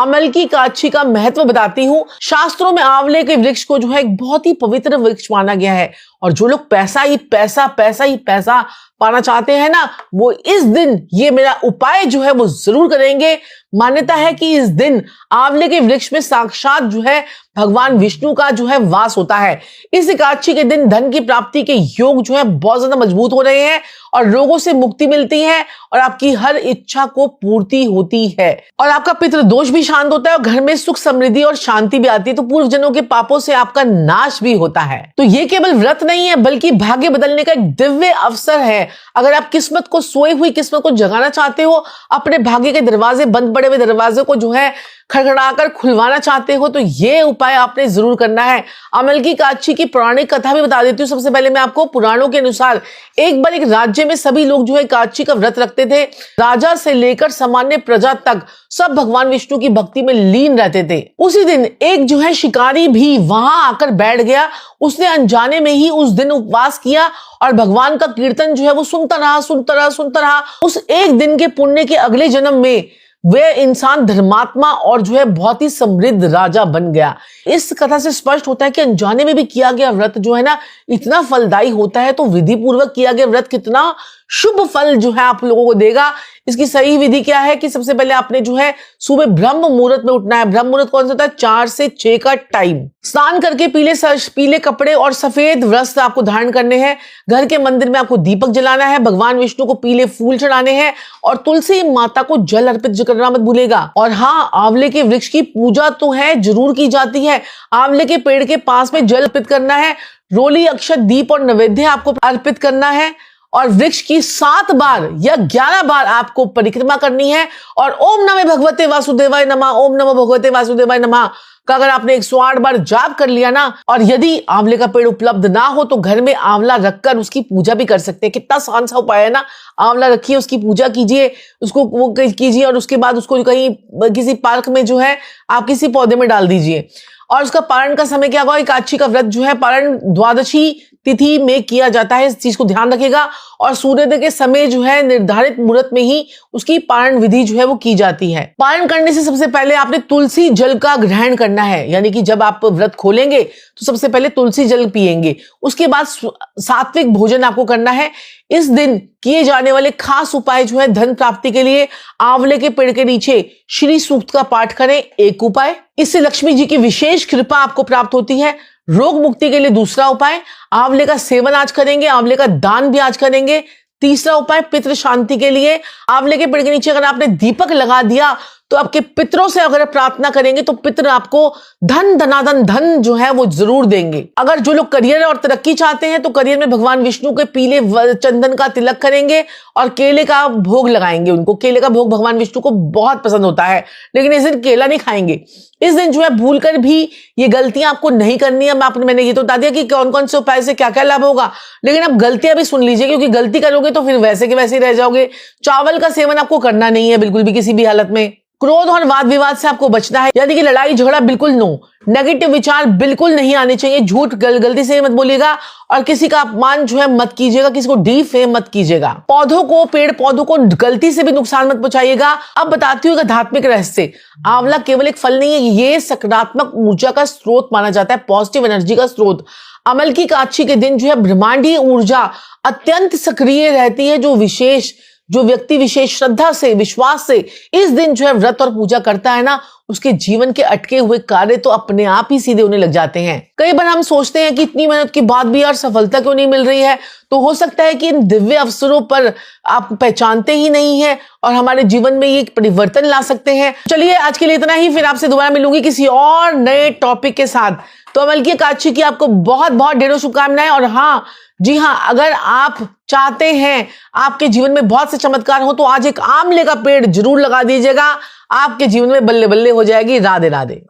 अमल की काछी का महत्व बताती हूँ। शास्त्रों में आंवले के वृक्ष को जो है एक बहुत ही पवित्र वृक्ष माना गया है और जो लोग पैसा ही पैसा पाना चाहते हैं ना, वो इस दिन ये मेरा उपाय जो है वो जरूर करेंगे। मान्यता है कि इस दिन आंवले के वृक्ष में साक्षात जो है भगवान विष्णु का जो है वास होता है। इस एकादशी के दिन धन की प्राप्ति के योग जो है बहुत ज्यादा मजबूत हो रहे हैं और रोगों से मुक्ति मिलती है और आपकी हर इच्छा को पूर्ति होती है और आपका पितृ दोष भी शांत होता है और घर में सुख समृद्धि और शांति भी आती है। तो पूर्व जन्मों के पापों से आपका नाश भी होता है। तो ये केवल व्रत नहीं है बल्कि भाग्य बदलने का एक दिव्य अवसर है। अगर आप किस्मत को, सोई हुई किस्मत को जगाना चाहते हो, अपने भाग्य के दरवाजे, बंद पड़े हुए दरवाजे को जो है खड़खड़ाकर खुलवाना चाहते हो, तो ये उपाय आपने जरूर करना है। अमल की काछी की पौराणिक कथा भी बता देती हूँ। सबसे पहले मैं आपको पुराणों के अनुसार, एक बार एक राज्य में सभी लोग जो है काछी का व्रत रखते थे। राजा से लेकर सामान्य प्रजा तक सब भगवान विष्णु की भक्ति में लीन रहते थे। उसी दिन एक जो है शिकारी भी वहां आकर बैठ गया। उसने अनजाने में ही उस दिन उपवास किया और भगवान का कीर्तन जो है वो सुनता रहा। उस एक दिन के पुण्य के अगले जन्म में वे इंसान धर्मात्मा और जो है बहुत ही समृद्ध राजा बन गया। इस कथा से स्पष्ट होता है कि अनजाने में भी किया गया व्रत जो है ना इतना फलदायी होता है। तो विधि पूर्वक किया गया व्रत कितना शुभ फल जो है आप लोगों को देगा। इसकी सही विधि क्या है कि सबसे पहले आपने जो है सुबह ब्रह्म मुहूर्त में उठना है। ब्रह्म मुहूर्त कौन सा होता है? 4 से 6 का टाइम। स्नान करके पीले कपड़े और सफेद वस्त्र आपको धारण करने हैं। घर के मंदिर में आपको दीपक जलाना है। भगवान विष्णु को पीले फूल चढ़ाने हैं और तुलसी माता को जल अर्पित करना मत भूलेगा। और हाँ, आंवले के वृक्ष की पूजा तो है जरूर की जाती है। आंवले के पेड़ के पास में जल अर्पित करना है। रोली, अक्षत, दीप और नैवेद्य आपको अर्पित करना है और वृक्ष की 7 बार या 11 बार आपको परिक्रमा करनी है। और ओम नमः भगवते वासुदेवाय नमः, ओम नमः भगवते वासुदेवाय नमः का अगर आपने 108 बार जाप कर लिया ना, और यदि आंवले का पेड़ उपलब्ध ना हो तो घर में आंवला रखकर उसकी पूजा भी कर सकते हैं। कितना आसान सा उपाय है ना। आंवला रखिए, उसकी पूजा कीजिए, उसको वो कीजिए और उसके बाद उसको कहीं किसी पार्क में जो है आप किसी पौधे में डाल दीजिए। और उसका पारण का समय क्या होगा? एकादशी का व्रत जो है पारण द्वादशी तिथि में किया जाता है। इस चीज को ध्यान रखिएगा। और सूर्योदय के समय जो है निर्धारित मुहूर्त में ही उसकी पारण विधि जो है वो की जाती है। पारण करने से सबसे पहले आपने तुलसी जल का ग्रहण करना है। यानी कि जब आप व्रत खोलेंगे तो सबसे पहले तुलसी जल पिएंगे। उसके बाद सात्विक भोजन आपको करना है। इस दिन किए जाने वाले खास उपाय जो है धन प्राप्ति के लिए, आंवले के पेड़ के नीचे श्री सूक्त का पाठ करें, एक उपाय। इससे लक्ष्मी जी की विशेष कृपा आपको प्राप्त होती है। रोग मुक्ति के लिए दूसरा उपाय, आंवले का सेवन आज करेंगे, आंवले का दान भी आज करेंगे। तीसरा उपाय, पितृ शांति के लिए आंवले के पेड़ के नीचे अगर आपने दीपक लगा दिया तो आपके पितरों से अगर प्रार्थना करेंगे तो पितर आपको धन जो है वो जरूर देंगे। अगर जो लोग करियर और तरक्की चाहते हैं तो करियर में भगवान विष्णु के पीले चंदन का तिलक करेंगे और केले का भोग लगाएंगे। उनको केले का भोग भगवान विष्णु को बहुत पसंद होता है, लेकिन इस दिन केला नहीं खाएंगे। इस दिन जो है भूलकर भी ये गलतियां आपको नहीं करनी है। मैंने ये तो बता दिया कि कौन कौन से उपाय से क्या क्या लाभ होगा, लेकिन आप गलतियां भी सुन लीजिए, क्योंकि गलती करोगे तो फिर वैसे के वैसे ही रह जाओगे। चावल का सेवन आपको करना नहीं है बिल्कुल भी, किसी भी हालत में। क्रोध और वाद विवाद से आपको बचना है, यानी कि लड़ाई झगड़ा बिल्कुल नो। नेगेटिव विचार बिल्कुल नहीं आने चाहिए। झूठ गलती से मत बोलिएगा और किसी का अपमान जो है मत कीजिएगा, किसी को डिफेम मत कीजिएगा। पेड़ पौधों को गलती से भी नुकसान मत पहुंचाइएगा। अब बताती हूँ आध्यात्मिक रहस्य। आंवला केवल एक फल नहीं है, ये सकारात्मक ऊर्जा का स्रोत माना जाता है, पॉजिटिव एनर्जी का स्रोत। अमल की काछी के दिन जो है ब्रह्मांडीय ऊर्जा अत्यंत सक्रिय रहती है। जो व्यक्ति विशेष श्रद्धा से, विश्वास से इस दिन जो है व्रत और पूजा करता है ना, उसके जीवन के अटके हुए कार्य तो अपने आप ही सीधे होने लग जाते हैं। कई बार हम सोचते हैं कि इतनी मेहनत के बाद भी यार सफलता क्यों नहीं मिल रही है। तो हो सकता है कि इन दिव्य अवसरों पर आप पहचानते ही नहीं है और हमारे जीवन में ये परिवर्तन ला सकते हैं। चलिए आज के लिए इतना ही, फिर आपसे दोबारा मिलूंगी किसी और नए टॉपिक के साथ। तो अमल की काछी की आपको बहुत बहुत ढेरों शुभकामनाएं। और हाँ, जी हाँ, अगर आप चाहते हैं आपके जीवन में बहुत से चमत्कार हो तो आज एक आंवले का पेड़ जरूर लगा दीजिएगा। आपके जीवन में बल्ले बल्ले हो जाएगी। राधे राधे।